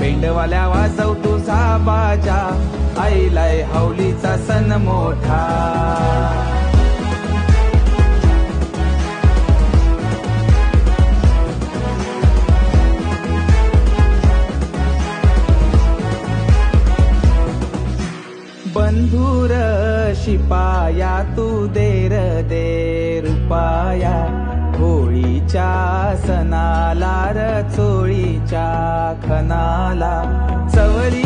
पेंडवाल्या वाजव तुझा बाजा, आईलाय हौलीचा सण मोठा. बंधुर शिपाया तू देर दे रुपाया, होळीच्या सणाला र चोळीच्या खनाला. चवळी